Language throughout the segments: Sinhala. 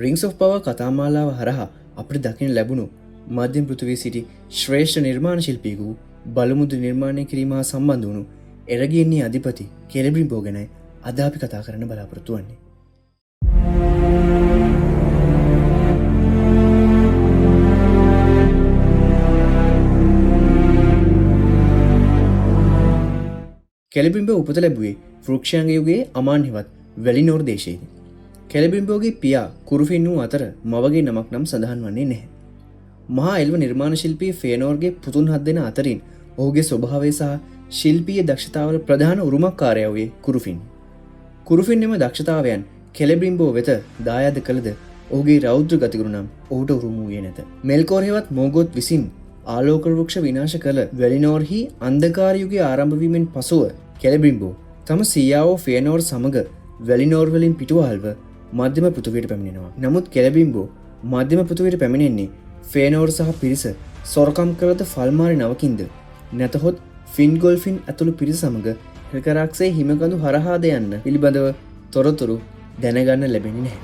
රිංස් of පවර් කතාමාලාව හරහා අපිට දකින්න ලැබුණු මධ්‍යම පෘථිවියේ සිටි ශ්‍රේෂ්ඨ නිර්මාණ ශිල්පියෙකු බලමුද්‍ර නිර්මාණය කිරීම හා සම්බන්ධ වුණු එරගියන්නේ අධිපති කෙලබ්‍රිම්බෝ ගැනයි අද අපි කතා කරන්න බලාපොරොත්තු වෙන්නේ. කෙලබ්‍රිම්බෝ උපත ලැබුවේ වෘක්ෂාංග යුගයේ අමාන්‍යවත් වැලිනෝර් දේශයේදී. කෙලබ්‍රිම්බෝගේ පියා කුරුෆින් වූ අතර මවගේ නමක් නම් සඳහන් වන්නේ නැහැ. මහා එල්ව නිර්මාණ ශිල්පී ෆේනෝර්ගේ පුතුන් 7 දෙනා අතරින් ඔහුගේ ස්වභාවය සහ ශිල්පීය දක්ෂතාවල ප්‍රධාන උරුමකාරයා වූයේ කුරුෆින්. කුරුෆින් එම දක්ෂතාවයන් කෙලබ්‍රිම්බෝ වෙත දායාද කළද ඔහුගේ රෞද්‍ර ගතිගුණ නම් ඔහුට උරුම වූයේ නැත. මෙල්කෝර් හෙවත් මෝගොත් විසින් ආලෝක වෘක්ෂ විනාශ කළ වැලිනෝර්හි අන්ධකාර යුගයේ ආරම්භ වීමෙන් පසුව කෙලබ්‍රිම්බෝ තම සීයාවෝ ෆේනෝර් සමග වැලිනෝර් වලින් පිටුවහල්ව මධ්‍යම පෘථිවියට පැමිණෙනවා. නමුත් කෙලබ්‍රිම්බෝ මධ්‍යම පෘථිවියට පැමිණෙන්නේ ෆේනෝර් සහ පිරිස සොරකම් කළද ෆල්මාරි නවකින්ද නැතහොත් ෆින්ගොල්ෆින් ඇතුළු පිරිස සමග හෙකරක්සේ හිමකඳු හරහාද යන්න පිළිබඳව තොරතුරු දැනගන්න ලැබෙන්නේ නැහැ.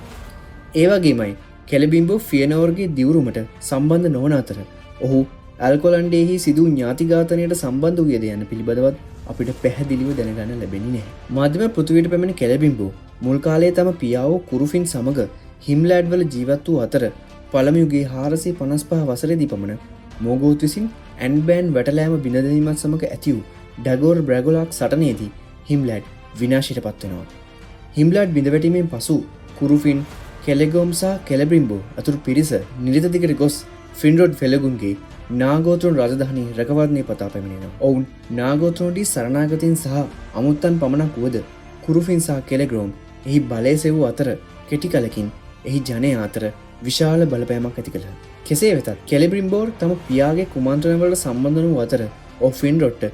ඒ වගේමයි කෙලබ්‍රිම්බෝ ෆේනෝර්ගේ දිවුරුමට සම්බන්ධ නොවන අතර ඔහු ඇල්කොලන්ඩේහි සිදු ඥාතිඝාතනයට සම්බන්ධ වූයද යන පිළිබඳවත් අපිට පැහැදිලිව දැනගන්න ලැබෙන්නේ නැහැ. මධ්‍යම පෘථිවියට පැමිණ කෙලබ්‍රිම්බෝ මුල් කාලයේ තම පියාවෝ කුරුෆින් සමග හිම්ලෑන්ඩ් වල ජීවත් වූ අතර පළමු යුගයේ 455 වසරේදී පමණ මෝගොත් විසින් ඇන්බෑන් වැටලෑම බිඳදීමත් සමග ඇති වූ ඩැගෝර් බ්‍රැගොලාක් සටනේදී හිම්ලෑන්ඩ් විනාශයට පත් වෙනවා. හිම්ලෑන්ඩ් බිඳවැටීමෙන් පසු කුරුෆින් කෙලෙගොම් සහ කෙලබ්‍රිම්බෝ අතුරු පිරිස නිරිත දිගට ගොස් ෆින්රොඩ් ෆෙලගුන්ගේ නාගෝත්‍රෝන් රාජධානී රැකවරණය පතා පැමිණෙනවා. ඔවුන් නාගෝත්‍රෝන්ගේ සරණාගතයන් සහ අමුත්තන් පමණක් වුවද කුරුෆින් සහ කෙලෙග්‍රෝම් එහි බලය සෙවූ අතර කෙටි කලකින් එහි ජනයා අතර විශාල බලපෑමක් ඇති කළා. කෙසේ වෙතත් කෙලබ්‍රිම්බෝ තම පියාගේ කුමන්ත්‍රණවලට සම්බන්ධ වූ අතර ඔහු ෆින්රොඩ්ට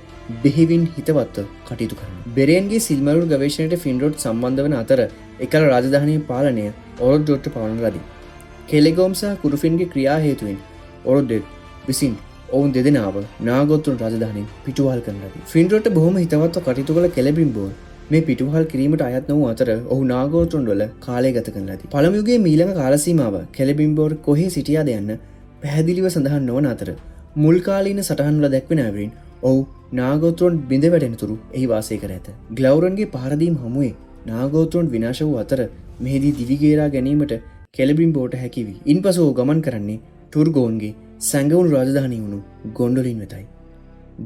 බෙහෙවින් හිතවත්ව කටයුතු කරනවා. බෙරේන්ගේ සිල්මරුල් ගවේෂණයට ෆින්රොඩ් සම්බන්ධ වන අතර එකල රාජධානියේ පාලනය ඔරොඩ්ඩොට්ට පවන ලදී. කෙලෙගොම් සහ කුරුෆින්ගේ ක්‍රියා හේතුවෙන් ඔරොඩ්ඩෙක් විසින් ඔවුන් දෙදෙනාව නාගොත්තුන් රාජධානියෙන් පිටුවහල් කරන ලදී. ෆින්රොඩ්ට බොහොම හිතවත්ව කටයුතු කළ කෙලබ්‍රිම්බෝ මේ පිටුවහල් කිරීමට අයත් නොවූ අතර ඔහු නාගෝත්‍රොන් වල කාලය ගත කරන ලදී. පළමු යුගයේ මීළඟ කාල සීමාව කෙලබ්‍රිම්බෝ කොහේ සිටියාද යන්න පැහැදිලිව සඳහන් නොවන අතර මුල් කාලීන සටහන් වල දැක්වෙන අයුරින් ඔහු නාගෝත්‍රොන් බිඳ වැටෙනතුරු එහි වාසය කර ඇත. ග්ලවුරන්ගේ පහරදීම් හමුවේ නාගෝත්‍රොන් විනාශ වූ අතර මෙහිදී දිවිගේරා ගැනීමට කෙලබ්‍රිම්බෝට හැකි වී ඉන්පසු ඔහු ගමන් කරන්නේ ටුර්ගෝන්ගේ සැඟවුණු රාජධානිය වුණු ගොන්ඩොලින් වෙතයි.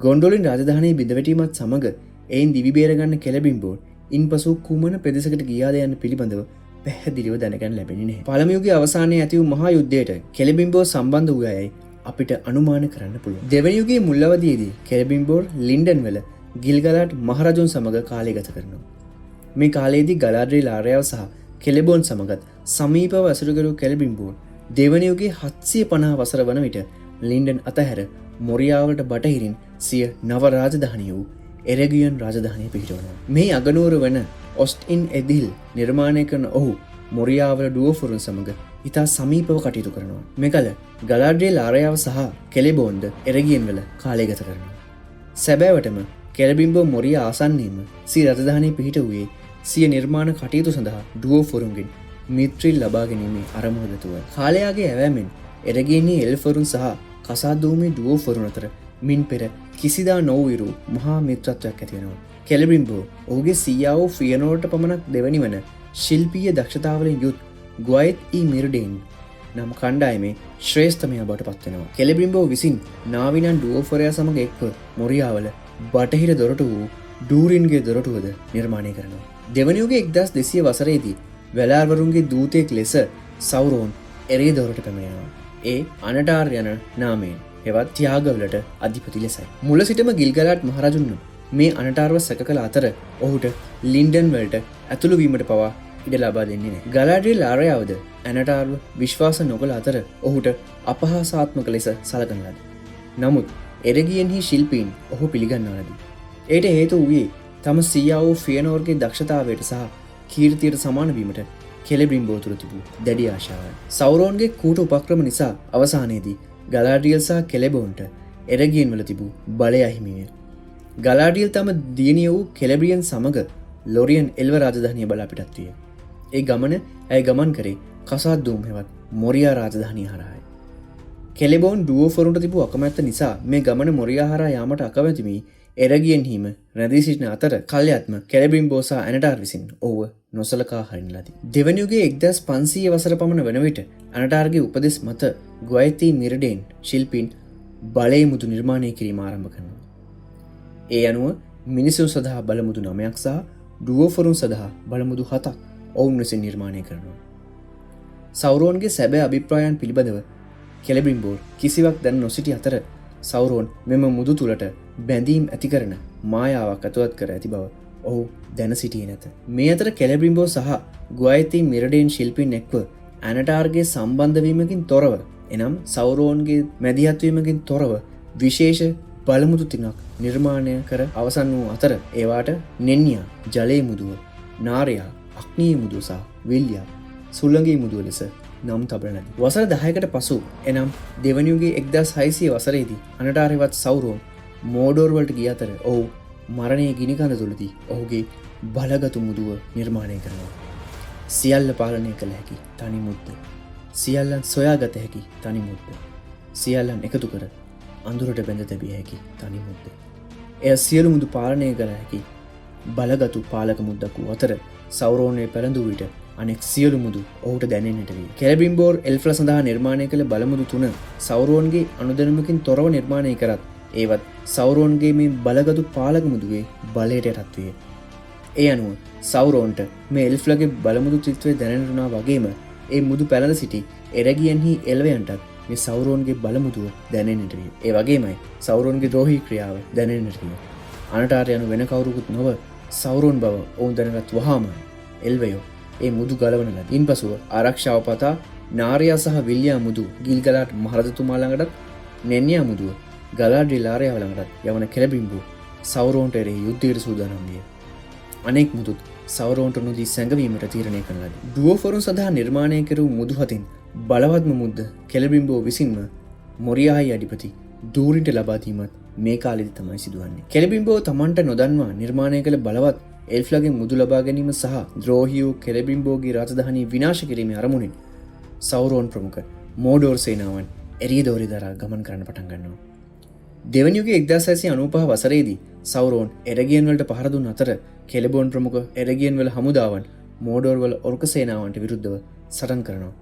ගොන්ඩොලින් රාජධානිය බිඳවැටීමත් සමග එයින් දිවි බේරගන්න කෙලබ්‍රිම්බෝ ඉන්පසු කුමන ප්‍රදේශයකට ගියාද යන්න පිළිබඳව පැහැදිලිව දැනගන්න ලැබෙන්නේ නැහැ. පළමු යුගයේ අවසානයේ ඇති වූ මහා යුද්ධයට කෙලබ්‍රිම්බෝ සම්බන්ධ වූ අයයි අපිට අනුමාන කරන්න පුළුවන්. දෙවැනි යුගයේ මුල් අවධියේදී කෙලබ්‍රිම්බෝ ලින්ඩන් වල ගිල්ගලාඩ් මහරජුන් සමග කාලය ගත කරනවා. මේ කාලයේදී ගලාඩ්රියල් ආර්යව සහ කෙලබෝන් සමගත් සමීපව ඇසුරු කළ කෙලබ්‍රිම්බෝ දෙවැනි යුගයේ 750 වසර වන විට ලින්ඩන් අතහැර මොරියාවලට බටහිරින් සිය නව රාජධානිය වූ එරගියන් රාජධානිය පිහිටවනවා. මේ අගනුවර වන ඔස්ට් ඉන් එදිල් නිර්මාණය කරන ඔහු මොරියාවල ඩුවෝෆොරුන් සමග ඉතා සමීපව කටයුතු කරනවා. මෙකල ගලාඩ්‍රියල් ආර්යව සහ කෙලබෝන්ද එරගියන් වල කාලය ගත කරනවා. සැබෑවටම කෙලබ්‍රිම්බෝ මොරියා ආසන්නයේම සිය රාජධානිය පිහිට වූයේ සිය නිර්මාණ කටයුතු සඳහා ඩුවෝෆොරුන්ගෙන් මිත්‍රිල් ලබා ගැනීමේ අරමුණදතුව. කාලයාගේ ඇවෑමෙන් එරගියන්නේ එල්ෆොරුන් සහ කසාදූමේ ඩුවෝෆොරුන් අතර මින් පෙර කිසිදා නොවූ මහා මිත්‍රත්වයක් ඇති වෙනවා. කෙලබ්‍රිම්බෝ ඔහුගේ සීයාවෝ ෆියනෝර්ට පමණක් දෙවැනි වන ශිල්පීය දක්ෂතාවලින් යුත් ග්වයිට් මිර්ඩේන් නම් කණ්ඩායමේ ශ්‍රේෂ්ඨමයා බවට පත් වෙනවා. කෙලබ්‍රිම්බෝ විසින් නාවිනන් ඩුවෝෆොරයා සමග එක්ව මොරියාවල බටහිර දොරටු වූ ඩූරින්ගේ දොරටුවද නිර්මාණය කරනවා. දෙවැනි යුගයේ 1200 වසරේදී වැලාර්වරුන්ගේ දූතයෙක් ලෙස සෞරෝන් එරේ දොරට පැමිණෙනවා. ඒ අනටාර් යන නාමයෙන් හෙවත් ත්‍යාගවලට අධිපති ලෙසයි. මුල සිටම ගිල්ගලාඩ් මහරජුන් මේ අනටාර්ව සැක කළ අතර ඔහුට ලින්ඩන් වලට ඇතුළු වීමට පවා ඉඩ ලබා දෙන්නේ නැහැ. ගලාඩ්‍රියල් ආර්යවද අනටාර්ව විශ්වාස නොකළ අතර ඔහුට අපහාසාත්මක ලෙස සලකන ලද. නමුත් එරගියන්හි ශිල්පීන් ඔහු පිළිගන්නා ලදී. ඒට හේතු වූයේ තම සීයාවෝ ෆියනෝර්ගේ දක්ෂතාවයට සහ කීර්තියට සමාන වීමට කෙලබ්‍රිම්බෝ තුළ තිබූ දැඩි ආශාවයි. සෞරෝන්ගේ කූට උපක්‍රම නිසා අවසානයේදී ගලාඩ්‍රියල් සහ කෙලබෝන්ට එරගියන් වල තිබූ බලය අහිමි විය. ගලාඩියල් තම දියණිය වූ කෙලබ්‍රියන් සමග ලොරියන් එල්ව රාජධානිය බලා පිටත් විය. ඒ ගමන ඇය ගමන් කරේ කසාද්දූම් හෙවත් මොරියා රාජධානිය හරහායි. කෙලෙබෝන් ඩුවෝෆරුන්ට තිබූ අකමැත්ත නිසා මේ ගමන මොරියා හරහා යාමට අකමැතිමි එරගියෙන් හිම රැඳී සිටින අතර කල්යත්ම කෙලබිම්බෝ සහ ඇනටාර් විසින් ඔහුව නොසලකා හරින ලදී. දෙවැනි යුගයේ 1500 වසර පමණ වන විට ඇනටාර්ගේ උපදෙස් මත ගොයති මිරඩේන් ශිල්පීන් බලය මුදු නිර්මාණය කිරීම ආරම්භ කරනවා. ඒ අනුව මිනිසුන් සඳහා බලමුදු 9ක් සහ ඩුවෝෆරුන් සඳහා බලමුදු 7ක් ඔවුන් විසින් නිර්මාණය කරනවා. සෞරෝන්ගේ සැබෑ අභිප්‍රායන් පිළිබඳව කෙලබිම්බෝර් කිසිවක් දැන නොසිටි අතර සෞරෝන් මෙම මුදු තුළට බැඳීම් ඇති කරන මායාවක් ඇතුළත් කර ඇති බව ඔහු දැන සිටියේ නැත. මේ අතර කෙලබිම්බෝ සහ ගුවයිති මිරඩේන් ශිල්පීන් එක්ව ඇනටාර්ගේ සම්බන්ධවීමකින් තොරව එනම් සෞරෝන්ගේ මැදිහත්වීමකින් තොරව විශේෂ බලමුදු තිනක් නිර්මාණය කර අවසන් වූ අතර ඒවාට නෙන්නියා ජලය මුදුව, නාරයා අග්නීය මුදුව සහ විල්යා සුළඟී මුදුව ලෙස නම් තබන ලදී. වසර 10කට පසු එනම් දෙවැනි යුගයේ 1600 වසරේදී අනටාරෙවත් සෞරෝන් මෝඩෝර් වලට ගිය අතර ඔහු මරණයේ ගිනිකඳ තුලදී ඔහුගේ බලගතු මුදුව නිර්මාණය කරනවා. සියල්ල පාලනය කළ හැකි තනි මුද්ද, සියල්ලන් සොයාගත හැකි තනි මුද්ද, සියල්ලන් එකතු කර අඳුරට බැඳ තැබිය හැකි තනි මුද්ද. එය සියලු මුදු පාලනය කළ හැකි බලගතු පාලක මුද්දක් වූ අතර සෞරෝන්ගේ පැළඳූ විට අනෙක් සියලු මුදු ඔහුට දැනෙන්නට වේ. කෙලබිම්බෝර් එල්ෆ්ලා සඳහා නිර්මාණය කළ බලමුදු තුන සෞරෝන්ගේ අනුදැනුමකින් තොරව නිර්මාණය කරත් ඒවත් සෞරෝන්ගේ මේ බලගතු පාලක මුදුවේ බලයට යටත් වේ. ඒ අනුව සෞරෝන්ට මේ එල්ෆ්ලාගේ බලමුදු ත්‍රිත්වය දැනෙන්නා වගේම ඒ මුදු පැළඳ සිටි එරගියන්හි එල්වයන්ටත් මේ සෞරෝන්ගේ බලමුදුව දැනෙන්නට වේ. ඒ වගේමයි සෞරෝන්ගේ ද්‍රෝහී ක්‍රියාව දැනෙන්නට වේ. අනටාර් යනු වෙන කවුරුකුත් නොව සෞරෝන් බව ඔවුන් දැනගත් වහාම එල්වයෝ ඒ මුදු ගලවන ලදී. ඉන්පසුව ආරක්ෂාව පතා නාරයා සහ විල්යා මුදු ගිල්ගලාට් මහරජතුමා ළඟටත් නෙන්නියා මුදුව ගලාඩ්රි ලාරයාව ළඟටත් යවන කෙලබිම්බෝ සෞරෝන්ට එරෙහි යුද්ධයට සූදානම් විය. අනෙක් මුදුත් සෞරෝන්ට නොදී සැඟවීමට තීරණය කරන ලදී. ඩුවෝෆරුන් සඳහා නිර්මාණය කෙරූ මුදු හතින් බලවත්ම මුද්ද කෙලබිම්බෝ විසින්ම මොරියාහි අධිපති දූරින්ට ලබා දීමත් මේ කාලෙදි තමයි සිදුවන්නේ. කෙලබිම්බෝ තමන්ට නොදන්වා නිර්මාණය කළ බලවත් එල්ෆ්ලාගේ මුදු ලබා ගැනීම සහ ද්‍රෝහියෝ කෙලබිම්බෝගේ රාජධානිය විනාශ කිරීමේ අරමුණින් සෞරෝන් ප්‍රමුඛ මෝඩෝර් සේනාවන් එරියදෝරි දරා ගමන් කරන්න පටන් ගන්නවා. දෙවැනි යුගයේ 1695 වසරේදී සෞරෝන් එරගියන් වලට පහර දුන් අතර කෙලබෝන් ප්‍රමුඛ එරගියන් වල හමුදාවන් මෝඩෝර් වල ඔර්ක සේනාවන්ට විරුද්ධව සටන් කරනවා.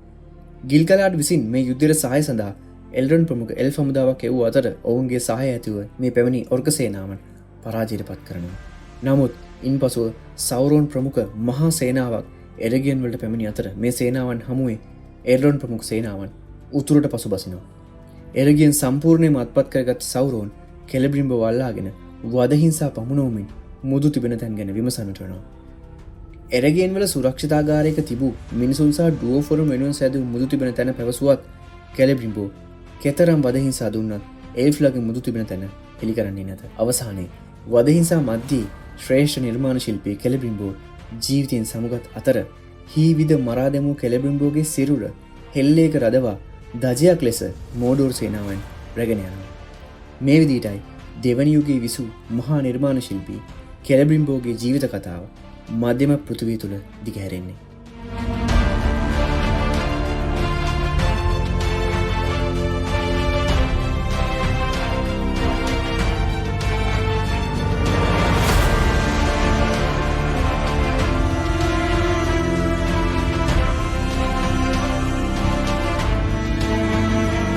ගිල්ගලාඩ් විසින් මේ යුද්ධයට සහාය සඳහා එල්රොන් ප්‍රමුඛ එල්ෆ් හමුදාවක් එවූ අතර ඔවුන්ගේ සහාය ඇතිව මේ පැමිණි ඔර්ක සේනාවන් පරාජයට පත් කරනවා. නමුත් ඉන්පසුව සෞරෝන් ප්‍රමුඛ මහා සේනාවක් එරගියන් වලට පැමිණි අතර මේ සේනාවන් හමුවේ එල්රොන් ප්‍රමුඛ සේනාවන් උතුරට පසුබසිනවා. එරගියන් සම්පූර්ණයෙන්ම අත්පත් කරගත් සෞරෝන් කෙලබිම්බෝ වල්ලාගෙන වදහිංසා පමුණුවමින් මුදු තිබෙන තැන් ගැන විමසන්නට වෙනවා. එරගියන් වල සුරක්ෂිතාගාරයක තිබූ මිනිසුන් සහ ඩුවෝෆරුන් වෙනුවෙන් සෑදූ මුදු තිබෙන තැන පැවසුවත් කෙලබිම්බෝ කෙතරම් වදහිංසා දුන්නත් එල්ෆ්ලාගේ මුදු තිබෙන තැන එලි කරන්නේ නැත. අවසානයේ වදහිංසා මැද්දේ ශ්‍රේෂ්ඨ නිර්මාණ ශිල්පී කෙලබිම්බෝ ජීවිතයෙන් සමුගත් අතර හීවිද මරා දැමූ කෙලබිම්බෝගේ සිරුර හෙල්ලේක රදවා දජයක් ලෙස මෝඩෝර් සේනාවන් රැගෙන යනවා. මේ විදිහටයි දෙවැනි යුගයේ විසූ මහා නිර්මාණ ශිල්පී කෙලබිම්බෝගේ ජීවිත කතාව මධ්‍යම පෘථිවිය තුල දිගහැරෙන්නේ.